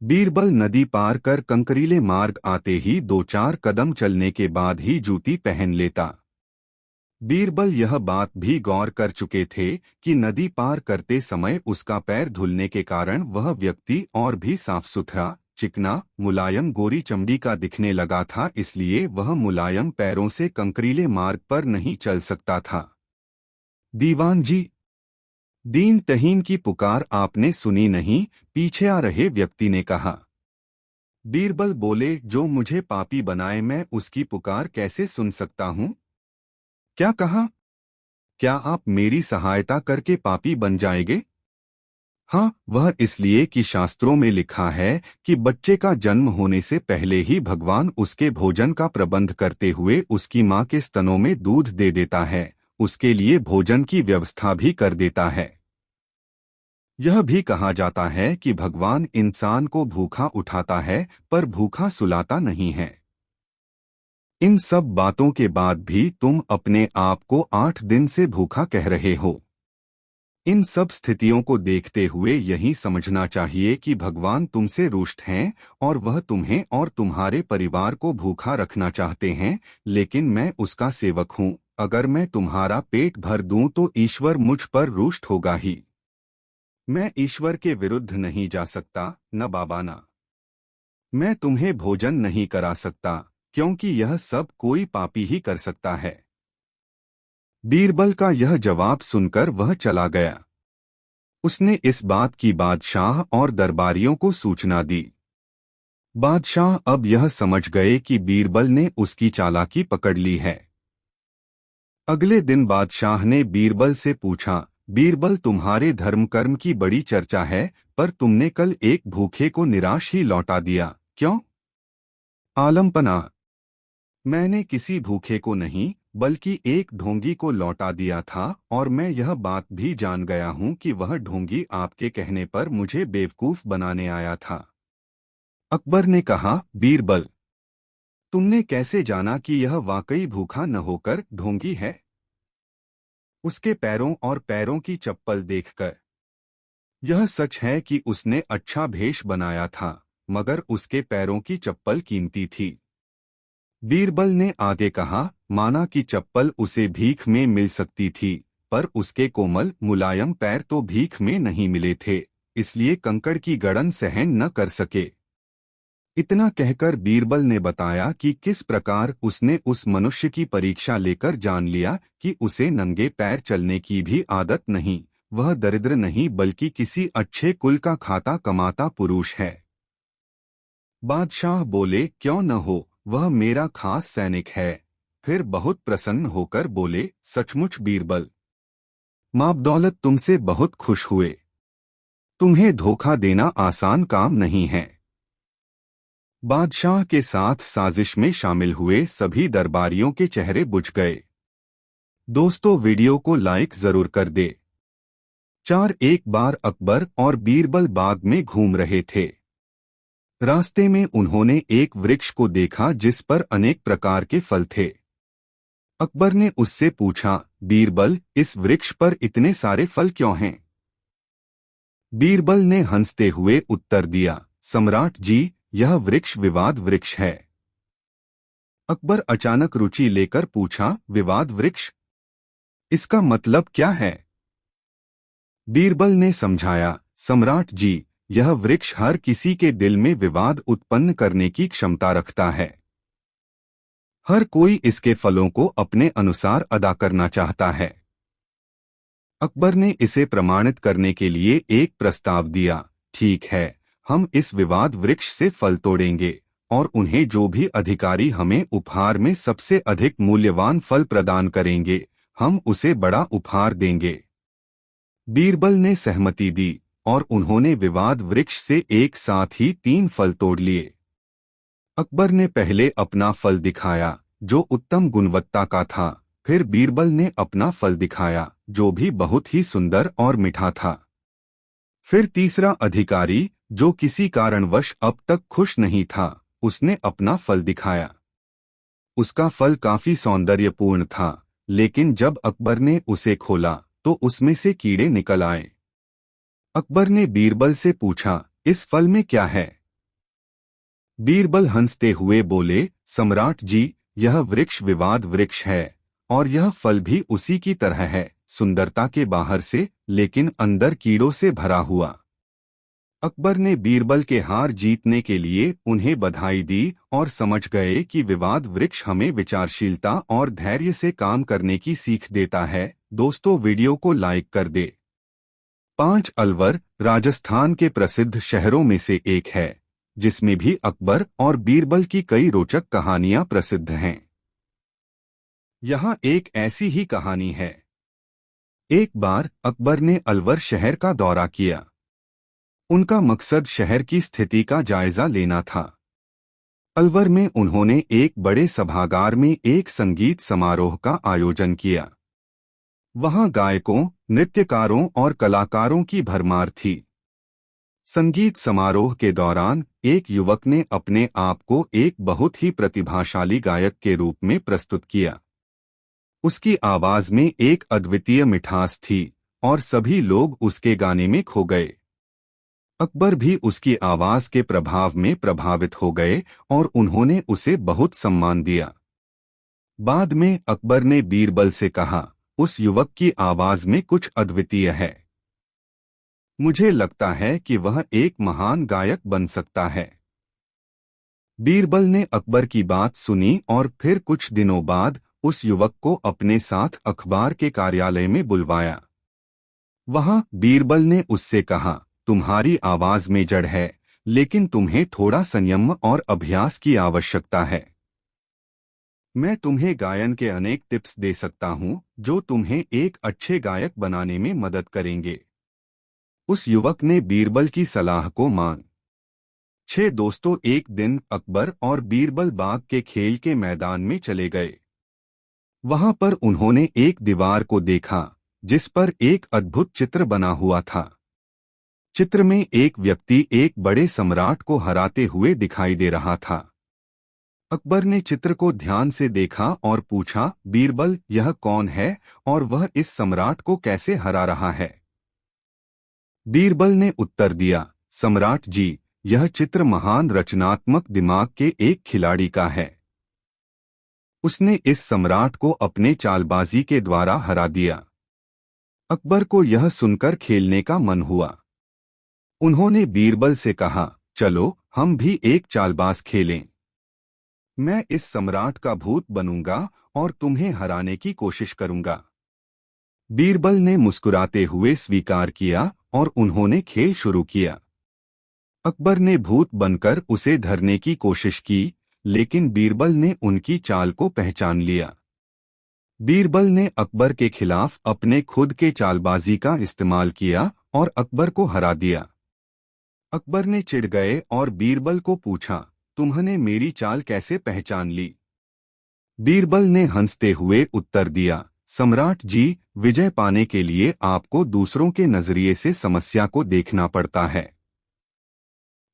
बीरबल नदी पार कर कंकरीले मार्ग आते ही 2-4 कदम चलने के बाद ही जूती पहन लेता। बीरबल यह बात भी गौर कर चुके थे कि नदी पार करते समय उसका पैर धुलने के कारण वह व्यक्ति और भी साफ सुथरा, चिकना, मुलायम गोरी चमड़ी का दिखने लगा था, इसलिए वह मुलायम पैरों से कंकरीले मार्ग पर नहीं चल सकता था। दीवान जी, दीन तहीन की पुकार आपने सुनी नहीं, पीछे आ रहे व्यक्ति ने कहा। बीरबल बोले, जो मुझे पापी बनाए मैं उसकी पुकार कैसे सुन सकता हूँ? क्या कहा? क्या आप मेरी सहायता करके पापी बन जाएंगे? हाँ, वह इसलिए कि शास्त्रों में लिखा है कि बच्चे का जन्म होने से पहले ही भगवान उसके भोजन का प्रबंध करते हुए उसकी माँ के स्तनों में दूध दे देता है, उसके लिए भोजन की व्यवस्था भी कर देता है। यह भी कहा जाता है कि भगवान इंसान को भूखा उठाता है पर भूखा सुलाता नहीं है। इन सब बातों के बाद भी तुम अपने आप को 8 दिन से भूखा कह रहे हो। इन सब स्थितियों को देखते हुए यही समझना चाहिए कि भगवान तुमसे रुष्ट हैं और वह तुम्हें और तुम्हारे परिवार को भूखा रखना चाहते हैं, लेकिन मैं उसका सेवक हूँ। अगर मैं तुम्हारा पेट भर दूं तो ईश्वर मुझ पर रुष्ट होगा ही। मैं ईश्वर के विरुद्ध नहीं जा सकता, न बाबा ना। मैं तुम्हें भोजन नहीं करा सकता, क्योंकि यह सब कोई पापी ही कर सकता है। बीरबल का यह जवाब सुनकर वह चला गया। उसने इस बात की बादशाह और दरबारियों को सूचना दी। बादशाह अब यह समझ गए कि बीरबल ने उसकी चालाकी पकड़ ली है। अगले दिन बादशाह ने बीरबल से पूछा, बीरबल, तुम्हारे धर्म कर्म की बड़ी चर्चा है, पर तुमने कल एक भूखे को निराश ही लौटा दिया, क्यों? आलमपना, मैंने किसी भूखे को नहीं बल्कि एक ढोंगी को लौटा दिया था, और मैं यह बात भी जान गया हूं कि वह ढोंगी आपके कहने पर मुझे बेवकूफ बनाने आया था। अकबर ने कहा, बीरबल, तुमने कैसे जाना कि यह वाकई भूखा न होकर ढोंगी है? उसके पैरों और पैरों की चप्पल देखकर यह सच है कि उसने अच्छा भेष बनाया था, मगर उसके पैरों की चप्पल कीमती थी। बीरबल ने आगे कहा, माना कि चप्पल उसे भीख में मिल सकती थी, पर उसके कोमल मुलायम पैर तो भीख में नहीं मिले थे, इसलिए कंकड़ की गड़न सहन न कर सके। इतना कहकर बीरबल ने बताया कि किस प्रकार उसने उस मनुष्य की परीक्षा लेकर जान लिया कि उसे नंगे पैर चलने की भी आदत नहीं, वह दरिद्र नहीं बल्कि किसी अच्छे कुल का खाता कमाता पुरुष है। बादशाह बोले, क्यों न हो, वह मेरा खास सैनिक है। फिर बहुत प्रसन्न होकर बोले, सचमुच बीरबल, माँ दौलत तुमसे बहुत खुश हुए। तुम्हें धोखा देना आसान काम नहीं है। बादशाह के साथ साजिश में शामिल हुए सभी दरबारियों के चेहरे बुझ गए। दोस्तों, वीडियो को लाइक जरूर कर दे। एक बार अकबर और बीरबल बाग में घूम रहे थे। रास्ते में उन्होंने एक वृक्ष को देखा जिस पर अनेक प्रकार के फल थे। अकबर ने उससे पूछा, बीरबल, इस वृक्ष पर इतने सारे फल क्यों हैं? बीरबल ने हंसते हुए उत्तर दिया, सम्राट जी, यह वृक्ष विवाद वृक्ष है। अकबर अचानक रुचि लेकर पूछा, विवाद वृक्ष? इसका मतलब क्या है? बीरबल ने समझाया, सम्राट जी, यह वृक्ष हर किसी के दिल में विवाद उत्पन्न करने की क्षमता रखता है। हर कोई इसके फलों को अपने अनुसार अदा करना चाहता है। अकबर ने इसे प्रमाणित करने के लिए एक प्रस्ताव दिया, ठीक है, हम इस विवाद वृक्ष से फल तोड़ेंगे और उन्हें जो भी अधिकारी हमें उपहार में सबसे अधिक मूल्यवान फल प्रदान करेंगे, हम उसे बड़ा उपहार देंगे। बीरबल ने सहमति दी और उन्होंने विवाद वृक्ष से एक साथ ही 3 फल तोड़ लिए। अकबर ने पहले अपना फल दिखाया, जो उत्तम गुणवत्ता का था। फिर बीरबल ने अपना फल दिखाया, जो भी बहुत ही सुंदर और मीठा था। फिर तीसरा अधिकारी, जो किसी कारणवश अब तक खुश नहीं था, उसने अपना फल दिखाया। उसका फल काफी सौंदर्यपूर्ण था, लेकिन जब अकबर ने उसे खोला तो उसमें से कीड़े निकल आए। अकबर ने बीरबल से पूछा, इस फल में क्या है? बीरबल हंसते हुए बोले, सम्राट जी, यह वृक्ष विवाद वृक्ष है, और यह फल भी उसी की तरह है, सुंदरता के बाहर से, लेकिन अंदर कीड़ों से भरा हुआ। अकबर ने बीरबल के हार जीतने के लिए उन्हें बधाई दी और समझ गए कि विवाद वृक्ष हमें विचारशीलता और धैर्य से काम करने की सीख देता है। दोस्तों, वीडियो को लाइक कर दे। 5 अलवर राजस्थान के प्रसिद्ध शहरों में से एक है, जिसमें भी अकबर और बीरबल की कई रोचक कहानियां प्रसिद्ध हैं। यहाँ एक ऐसी ही कहानी है। एक बार अकबर ने अलवर शहर का दौरा किया। उनका मकसद शहर की स्थिति का जायजा लेना था। अलवर में उन्होंने एक बड़े सभागार में एक संगीत समारोह का आयोजन किया। वहां गायकों, नृत्यकारों और कलाकारों की भरमार थी। संगीत समारोह के दौरान एक युवक ने अपने आप को एक बहुत ही प्रतिभाशाली गायक के रूप में प्रस्तुत किया। उसकी आवाज में एक अद्वितीय मिठास थी और सभी लोग उसके गाने में खो गए। अकबर भी उसकी आवाज के प्रभाव में प्रभावित हो गए और उन्होंने उसे बहुत सम्मान दिया। बाद में अकबर ने बीरबल से कहा, उस युवक की आवाज में कुछ अद्वितीय है। मुझे लगता है कि वह एक महान गायक बन सकता है। बीरबल ने अकबर की बात सुनी और फिर कुछ दिनों बाद उस युवक को अपने साथ अखबार के कार्यालय में बुलवाया। वहां बीरबल ने उससे कहा, तुम्हारी आवाज में जड़ है, लेकिन तुम्हें थोड़ा संयम और अभ्यास की आवश्यकता है। मैं तुम्हें गायन के अनेक टिप्स दे सकता हूं, जो तुम्हें एक अच्छे गायक बनाने में मदद करेंगे। उस युवक ने बीरबल की सलाह को मान। 6 दोस्तों एक दिन अकबर और बीरबल बाग के खेल के मैदान में चले गए। वहां पर उन्होंने एक दीवार को देखा, जिस पर एक अद्भुत चित्र बना हुआ था। चित्र में एक व्यक्ति एक बड़े सम्राट को हराते हुए दिखाई दे रहा था। अकबर ने चित्र को ध्यान से देखा और पूछा, बीरबल, यह कौन है और वह इस सम्राट को कैसे हरा रहा है? बीरबल ने उत्तर दिया, सम्राट जी, यह चित्र महान रचनात्मक दिमाग के एक खिलाड़ी का है। उसने इस सम्राट को अपने चालबाजी के द्वारा हरा दिया। अकबर को यह सुनकर खेलने का मन हुआ। उन्होंने बीरबल से कहा, चलो हम भी एक चालबाज खेलें। मैं इस सम्राट का भूत बनूंगा और तुम्हें हराने की कोशिश करूंगा। बीरबल ने मुस्कुराते हुए स्वीकार किया और उन्होंने खेल शुरू किया। अकबर ने भूत बनकर उसे धरने की कोशिश की, लेकिन बीरबल ने उनकी चाल को पहचान लिया। बीरबल ने अकबर के खिलाफ अपने खुद के चालबाजी का इस्तेमाल किया और अकबर को हरा दिया। अकबर ने चिढ़ गए और बीरबल को पूछा, तुमने मेरी चाल कैसे पहचान ली? बीरबल ने हंसते हुए उत्तर दिया, सम्राट जी, विजय पाने के लिए आपको दूसरों के नजरिए से समस्या को देखना पड़ता है।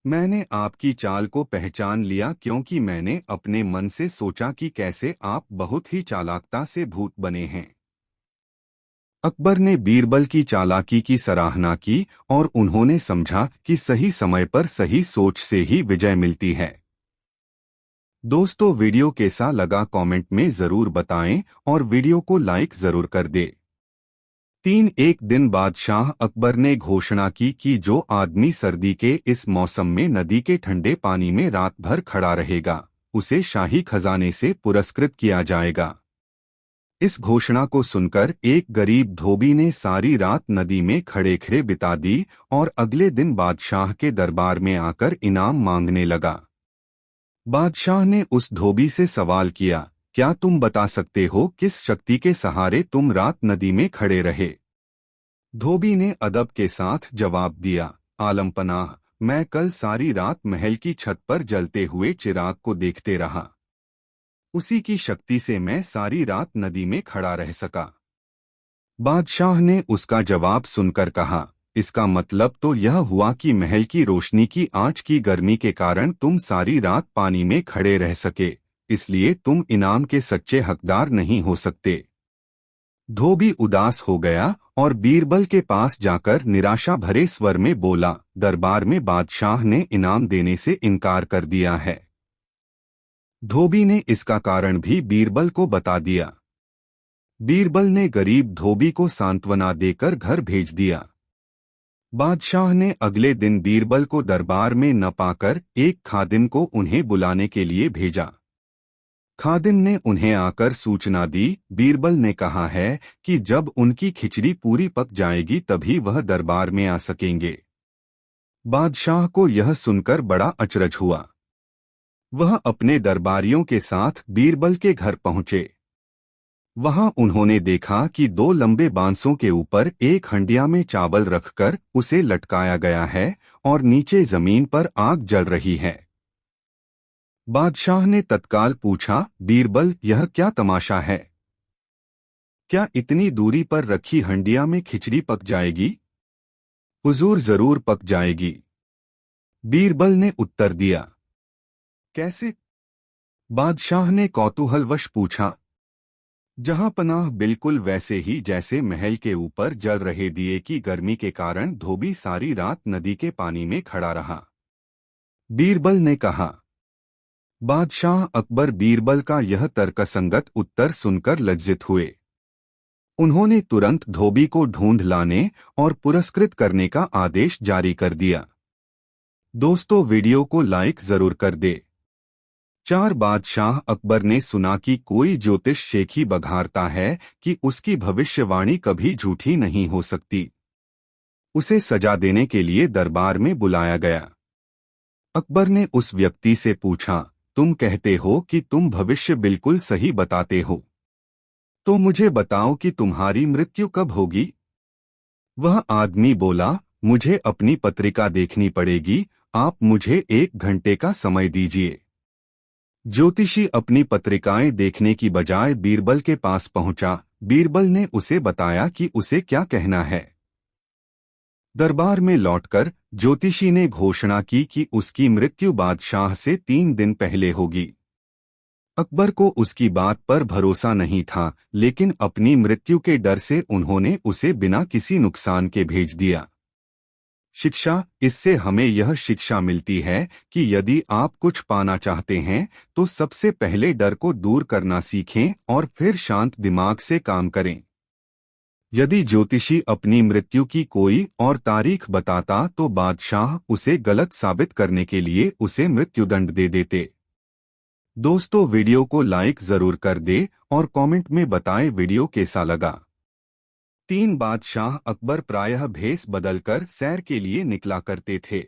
मैंने आपकी चाल को पहचान लिया क्योंकि मैंने अपने मन से सोचा कि कैसे आप बहुत ही चालाकता से भूत बने हैं। अकबर ने बीरबल की चालाकी की सराहना की और उन्होंने समझा कि सही समय पर सही सोच से ही विजय मिलती है। दोस्तों, वीडियो कैसा लगा कमेंट में जरूर बताएं और वीडियो को लाइक जरूर कर दे। एक दिन बाद शाह अकबर ने घोषणा की कि जो आदमी सर्दी के इस मौसम में नदी के ठंडे पानी में रात भर खड़ा रहेगा, उसे शाही खजाने से पुरस्कृत किया जाएगा। इस घोषणा को सुनकर एक गरीब धोबी ने सारी रात नदी में खड़े खड़े बिता दी और अगले दिन बादशाह के दरबार में आकर इनाम मांगने लगा। बादशाह ने उस धोबी से सवाल किया, क्या तुम बता सकते हो किस शक्ति के सहारे तुम रात नदी में खड़े रहे? धोबी ने अदब के साथ जवाब दिया, आलमपनाह, मैं कल सारी रात महल की छत पर जलते हुए चिराग को देखते रहा। उसी की शक्ति से मैं सारी रात नदी में खड़ा रह सका। बादशाह ने उसका जवाब सुनकर कहा, इसका मतलब तो यह हुआ कि महल की रोशनी की आंच की गर्मी के कारण तुम सारी रात पानी में खड़े रह सके, इसलिए तुम इनाम के सच्चे हकदार नहीं हो सकते। धोबी उदास हो गया और बीरबल के पास जाकर निराशा भरे स्वर में बोला, दरबार में बादशाह ने इनाम देने से इनकार कर दिया है। धोबी ने इसका कारण भी बीरबल को बता दिया। बीरबल ने गरीब धोबी को सांत्वना देकर घर भेज दिया। बादशाह ने अगले दिन बीरबल को दरबार में न पाकर एक खादिम को उन्हें बुलाने के लिए भेजा। खादिम ने उन्हें आकर सूचना दी, बीरबल ने कहा है कि जब उनकी खिचड़ी पूरी पक जाएगी तभी वह दरबार में आ सकेंगे। बादशाह को यह सुनकर बड़ा अचरज हुआ। वह अपने दरबारियों के साथ बीरबल के घर पहुंचे। वहां उन्होंने देखा कि दो लंबे बांसों के ऊपर एक हंडिया में चावल रखकर उसे लटकाया गया है और नीचे जमीन पर आग जल रही है। बादशाह ने तत्काल पूछा, बीरबल, यह क्या तमाशा है? क्या इतनी दूरी पर रखी हंडिया में खिचड़ी पक जाएगी? हुजूर, जरूर पक जाएगी, बीरबल ने उत्तर दिया। कैसे? बादशाह ने कौतूहलवश पूछा। जहां पनाह, बिल्कुल वैसे ही जैसे महल के ऊपर जल रहे दिए की गर्मी के कारण धोबी सारी रात नदी के पानी में खड़ा रहा, बीरबल ने कहा। बादशाह अकबर बीरबल का यह तर्कसंगत उत्तर सुनकर लज्जित हुए। उन्होंने तुरंत धोबी को ढूंढ लाने और पुरस्कृत करने का आदेश जारी कर दिया। दोस्तों, वीडियो को लाइक जरूर कर दे। 4 बादशाह अकबर ने सुना कि कोई ज्योतिष शेखी बघारता है कि उसकी भविष्यवाणी कभी झूठी नहीं हो सकती। उसे सजा देने के लिए दरबार में बुलाया गया। अकबर ने उस व्यक्ति से पूछा, तुम कहते हो कि तुम भविष्य बिल्कुल सही बताते हो, तो मुझे बताओ कि तुम्हारी मृत्यु कब होगी? वह आदमी बोला, मुझे अपनी पत्रिका देखनी पड़ेगी, आप मुझे 1 घंटे का समय दीजिए। ज्योतिषी अपनी पत्रिकाएं देखने की बजाय बीरबल के पास पहुंचा। बीरबल ने उसे बताया कि उसे क्या कहना है। दरबार में लौटकर ज्योतिषी ने घोषणा की कि उसकी मृत्यु बादशाह से 3 दिन पहले होगी। अकबर को उसकी बात पर भरोसा नहीं था, लेकिन अपनी मृत्यु के डर से उन्होंने उसे बिना किसी नुकसान के भेज दिया। शिक्षा, इससे हमें यह शिक्षा मिलती है कि यदि आप कुछ पाना चाहते हैं तो सबसे पहले डर को दूर करना सीखें और फिर शांत दिमाग से काम करें। यदि ज्योतिषी अपनी मृत्यु की कोई और तारीख बताता तो बादशाह उसे गलत साबित करने के लिए उसे मृत्युदंड दे देते। दोस्तों, वीडियो को लाइक जरूर कर दे और कमेंट में बताएं वीडियो कैसा लगा। 3 बादशाह अकबर प्रायः भेष बदलकर सैर के लिए निकला करते थे।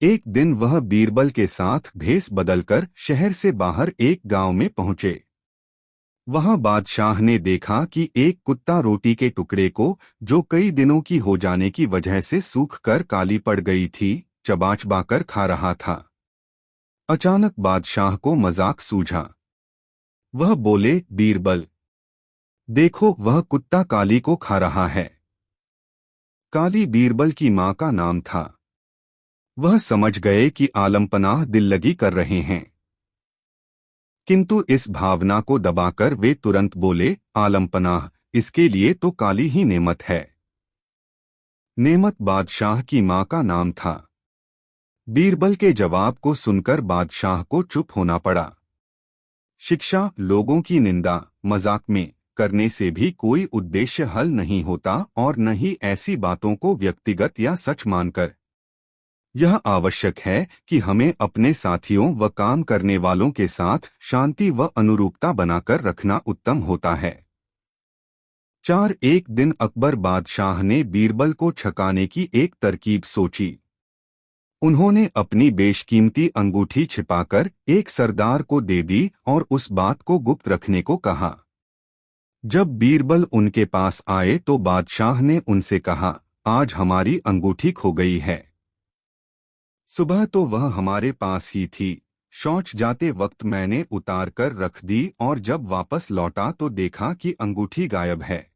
एक दिन वह बीरबल के साथ भेष बदलकर शहर से बाहर एक गांव में पहुंचे। वहां बादशाह ने देखा कि एक कुत्ता रोटी के टुकड़े को, जो कई दिनों की हो जाने की वजह से सूख कर काली पड़ गई थी, चबा चबाकर खा रहा था। अचानक बादशाह को मजाक सूझा। वह बोले, बीरबल, देखो, वह कुत्ता काली को खा रहा है। काली बीरबल की मां का नाम था। वह समझ गए कि आलमपनाह दिल लगी कर रहे हैं, किंतु इस भावना को दबाकर वे तुरंत बोले, आलमपनाह, इसके लिए तो काली ही नेमत है। नेमत बादशाह की मां का नाम था। बीरबल के जवाब को सुनकर बादशाह को चुप होना पड़ा। शिक्षा, लोगों की निंदा मजाक में करने से भी कोई उद्देश्य हल नहीं होता और न ही ऐसी बातों को व्यक्तिगत या सच मानकर। यह आवश्यक है कि हमें अपने साथियों व काम करने वालों के साथ शांति व अनुरूपता बनाकर रखना उत्तम होता है। 4 एक दिन अकबर बादशाह ने बीरबल को छकाने की एक तरकीब सोची। उन्होंने अपनी बेशकीमती अंगूठी छिपाकर एक सरदार को दे दी और उस बात को गुप्त रखने को कहा। जब बीरबल उनके पास आए तो बादशाह ने उनसे कहा, आज हमारी अंगूठी खो गई है। सुबह तो वह हमारे पास ही थी, शौच जाते वक्त मैंने उतार कर रख दी और जब वापस लौटा तो देखा कि अंगूठी गायब है।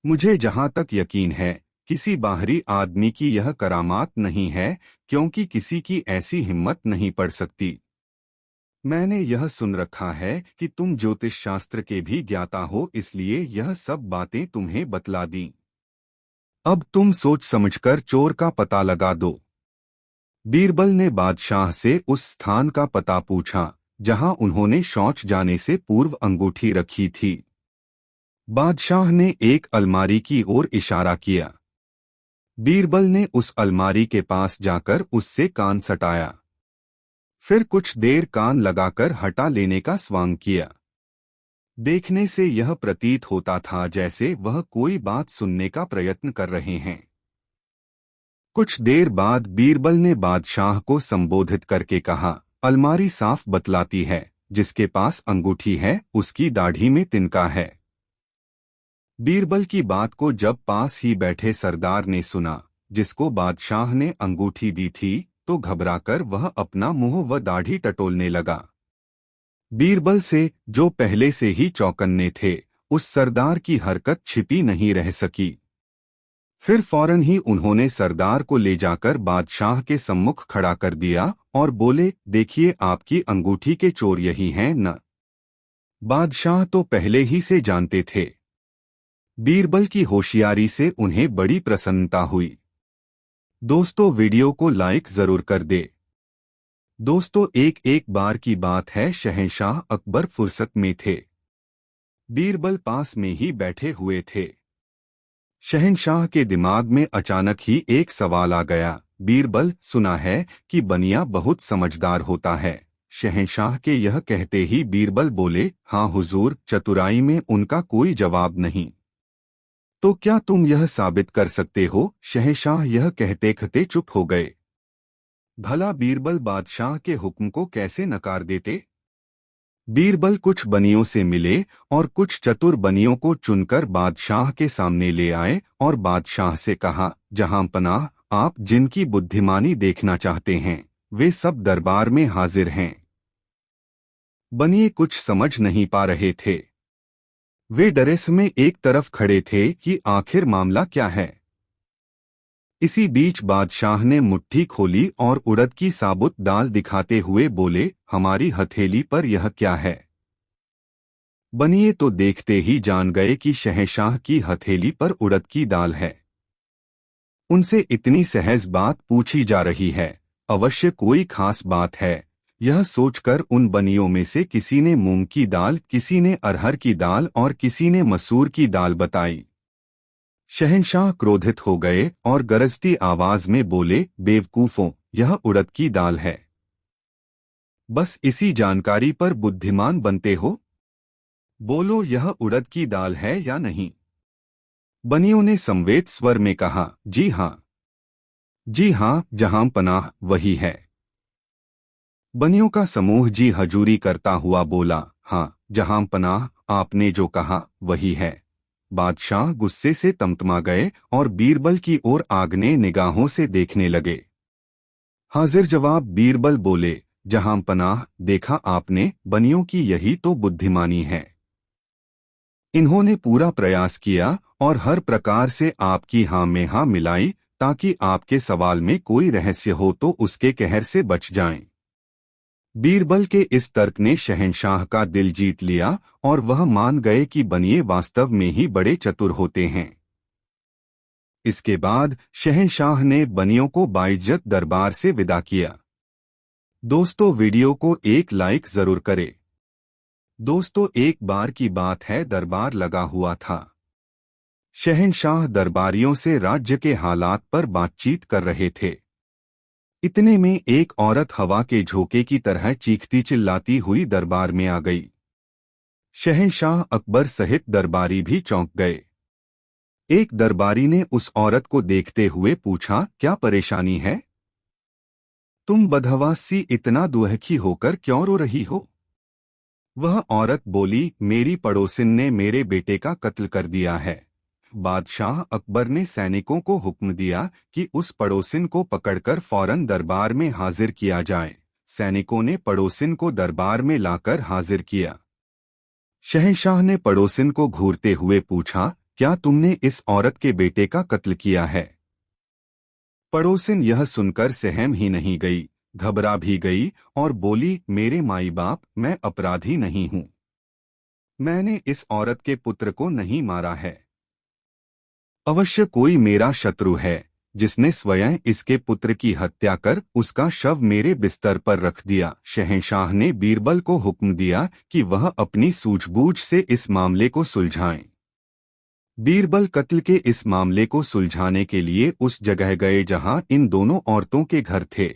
मुझे जहां तक यकीन है किसी बाहरी आदमी की यह करामात नहीं है, क्योंकि किसी की ऐसी हिम्मत नहीं पड़ सकती। मैंने यह सुन रखा है कि तुम ज्योतिष शास्त्र के भी ज्ञाता हो, इसलिए यह सब बातें तुम्हें बतला दी। अब तुम सोच समझकर चोर का पता लगा दो। बीरबल ने बादशाह से उस स्थान का पता पूछा जहां उन्होंने शौच जाने से पूर्व अंगूठी रखी थी। बादशाह ने एक अलमारी की ओर इशारा किया। बीरबल ने उस अलमारी के पास जाकर उससे कान सटाया। फिर कुछ देर कान लगाकर हटा लेने का स्वांग किया। देखने से यह प्रतीत होता था जैसे वह कोई बात सुनने का प्रयत्न कर रहे हैं। कुछ देर बाद बीरबल ने बादशाह को संबोधित करके कहा, अलमारी साफ बतलाती है, जिसके पास अंगूठी है उसकी दाढ़ी में तिनका है। बीरबल की बात को जब पास ही बैठे सरदार ने सुना, जिसको बादशाह ने अंगूठी दी थी, तो घबराकर वह अपना मुंह व दाढ़ी टटोलने लगा। बीरबल से, जो पहले से ही चौकन्ने थे, उस सरदार की हरकत छिपी नहीं रह सकी। फिर फौरन ही उन्होंने सरदार को ले जाकर बादशाह के सम्मुख खड़ा कर दिया और बोले, देखिए आपकी अंगूठी के चोर यही हैं न। बादशाह तो पहले ही से जानते थे। बीरबल की होशियारी से उन्हें बड़ी प्रसन्नता हुई। दोस्तों, वीडियो को लाइक जरूर कर दे। दोस्तों, एक बार की बात है, शहंशाह अकबर फुर्सत में थे। बीरबल पास में ही बैठे हुए थे। शहंशाह के दिमाग में अचानक ही एक सवाल आ गया। बीरबल, सुना है कि बनिया बहुत समझदार होता है। शहंशाह के यह कहते ही बीरबल बोले, हाँ हुजूर, चतुराई में उनका कोई जवाब नहीं। तो क्या तुम यह साबित कर सकते हो? शहंशाह यह कहते कहते चुप हो गए। भला बीरबल बादशाह के हुक्म को कैसे नकार देते? बीरबल कुछ बनियों से मिले और कुछ चतुर बनियों को चुनकर बादशाह के सामने ले आए और बादशाह से कहा, जहां पनाह, आप जिनकी बुद्धिमानी देखना चाहते हैं वे सब दरबार में हाजिर हैं। बनिए कुछ समझ नहीं पा रहे थे। वे डरे में एक तरफ खड़े थे कि आखिर मामला क्या है। इसी बीच बादशाह ने मुट्ठी खोली और उड़द की साबुत दाल दिखाते हुए बोले, हमारी हथेली पर यह क्या है? बनिए तो देखते ही जान गए कि शहंशाह की हथेली पर उड़द की दाल है। उनसे इतनी सहज बात पूछी जा रही है, अवश्य कोई खास बात है। यह सोचकर उन बनियों में से किसी ने मूंग की दाल, किसी ने अरहर की दाल और किसी ने मसूर की दाल बताई। शहंशाह क्रोधित हो गए और गरजती आवाज में बोले, बेवकूफों, यह उड़द की दाल है। बस इसी जानकारी पर बुद्धिमान बनते हो? बोलो, यह उड़द की दाल है या नहीं? बनियों ने संवेद स्वर में कहा, जी हाँ, जी हाँ, जहां पनाह वही है। बनियों का समूह जी हजूरी करता हुआ बोला, हाँ, जहां पनाह, आपने जो कहा वही है। बादशाह गुस्से से तमतमा गए और बीरबल की ओर आगने निगाहों से देखने लगे। हाजिर जवाब बीरबल बोले, जहां पनाह, देखा आपने, बनियों की यही तो बुद्धिमानी है। इन्होंने पूरा प्रयास किया और हर प्रकार से आपकी हाँ में हाँ मिलाई, ताकि आपके सवाल में कोई रहस्य हो तो उसके कहर से बच जाएं। बीरबल के इस तर्क ने शहंशाह का दिल जीत लिया और वह मान गए कि बनिए वास्तव में ही बड़े चतुर होते हैं। इसके बाद शहंशाह ने बनियों को बाइज्जत दरबार से विदा किया। दोस्तों, वीडियो को एक लाइक जरूर करें। दोस्तों, एक बार की बात है, दरबार लगा हुआ था। शहंशाह दरबारियों से राज्य के हालात पर बातचीत कर रहे थे। इतने में एक औरत हवा के झोंके की तरह चीखती चिल्लाती हुई दरबार में आ गई। शहंशाह अकबर सहित दरबारी भी चौंक गए। एक दरबारी ने उस औरत को देखते हुए पूछा, क्या परेशानी है? तुम बदहवास सी इतना दुहखी होकर क्यों रो रही हो? वह औरत बोली, मेरी पड़ोसिन ने मेरे बेटे का कत्ल कर दिया है। बादशाह अकबर ने सैनिकों को हुक्म दिया कि उस पड़ोसिन को पकड़कर फौरन दरबार में हाजिर किया जाए। सैनिकों ने पड़ोसिन को दरबार में लाकर हाजिर किया। शहंशाह ने पड़ोसिन को घूरते हुए पूछा, क्या तुमने इस औरत के बेटे का कत्ल किया है? पड़ोसिन यह सुनकर सहम ही नहीं गई, घबरा भी गई और बोली, मेरे माई बाप, मैं अपराधी नहीं हूं। मैंने इस औरत के पुत्र को नहीं मारा है। अवश्य कोई मेरा शत्रु है जिसने स्वयं इसके पुत्र की हत्या कर उसका शव मेरे बिस्तर पर रख दिया। शहंशाह ने बीरबल को हुक्म दिया कि वह अपनी सूझबूझ से इस मामले को सुलझाएं। बीरबल कत्ल के इस मामले को सुलझाने के लिए उस जगह गए जहां इन दोनों औरतों के घर थे।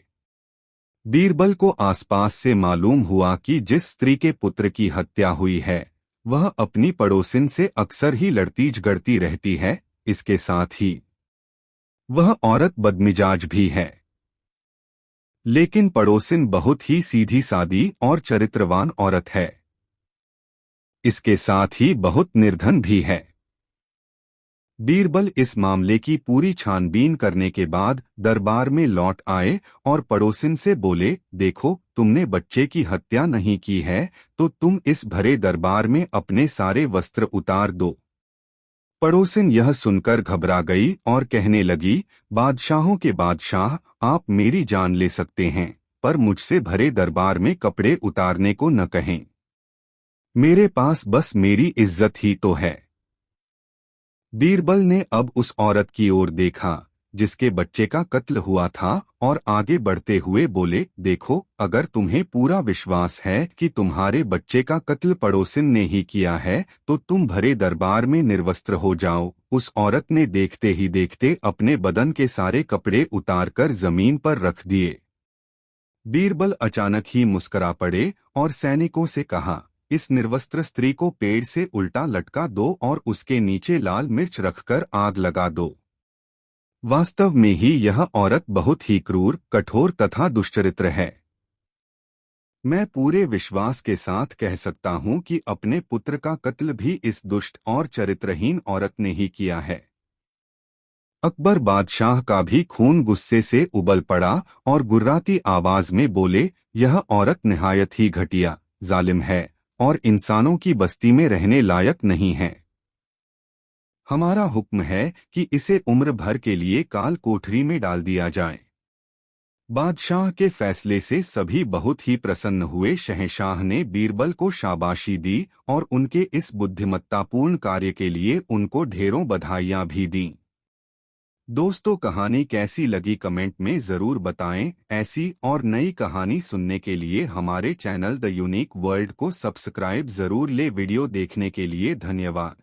बीरबल को आसपास से मालूम हुआ कि जिस स्त्री के पुत्र की हत्या हुई है वह अपनी पड़ोसिन से अक्सर ही लड़ती झगड़ती रहती है। इसके साथ ही वह औरत बदमिजाज भी है। लेकिन पड़ोसिन बहुत ही सीधी सादी और चरित्रवान औरत है। इसके साथ ही बहुत निर्धन भी है। बीरबल इस मामले की पूरी छानबीन करने के बाद दरबार में लौट आए और पड़ोसिन से बोले, देखो, तुमने बच्चे की हत्या नहीं की है तो तुम इस भरे दरबार में अपने सारे वस्त्र उतार दो। पड़ोसिन यह सुनकर घबरा गई और कहने लगी, बादशाहों के बादशाह, आप मेरी जान ले सकते हैं पर मुझसे भरे दरबार में कपड़े उतारने को न कहें। मेरे पास बस मेरी इज्जत ही तो है। बीरबल ने अब उस औरत की ओर देखा जिसके बच्चे का कत्ल हुआ था और आगे बढ़ते हुए बोले, देखो, अगर तुम्हें पूरा विश्वास है कि तुम्हारे बच्चे का कत्ल पड़ोसिन ने ही किया है तो तुम भरे दरबार में निर्वस्त्र हो जाओ। उस औरत ने देखते ही देखते अपने बदन के सारे कपड़े उतारकर जमीन पर रख दिए। बीरबल अचानक ही मुस्करा पड़े और सैनिकों से कहा, इस निर्वस्त्र स्त्री को पेड़ से उल्टा लटका दो और उसके नीचे लाल मिर्च रखकर आग लगा दो। वास्तव में ही यह औरत बहुत ही क्रूर, कठोर तथा दुष्चरित्र है। मैं पूरे विश्वास के साथ कह सकता हूं कि अपने पुत्र का कत्ल भी इस दुष्ट और चरित्रहीन औरत ने ही किया है। अकबर बादशाह का भी खून गुस्से से उबल पड़ा और गुर्राती आवाज में बोले, यह औरत निहायत ही घटिया, जालिम है और इंसानों की बस्ती में रहने लायक नहीं है। हमारा हुक्म है कि इसे उम्र भर के लिए काल कोठरी में डाल दिया जाए। बादशाह के फैसले से सभी बहुत ही प्रसन्न हुए। शहंशाह ने बीरबल को शाबाशी दी और उनके इस बुद्धिमत्तापूर्ण कार्य के लिए उनको ढेरों बधाइयां भी दीं। दोस्तों, कहानी कैसी लगी कमेंट में ज़रूर बताएं। ऐसी और नई कहानी सुनने के लिए हमारे चैनल द यूनिक वर्ल्ड को सब्सक्राइब ज़रूर ले। वीडियो देखने के लिए धन्यवाद।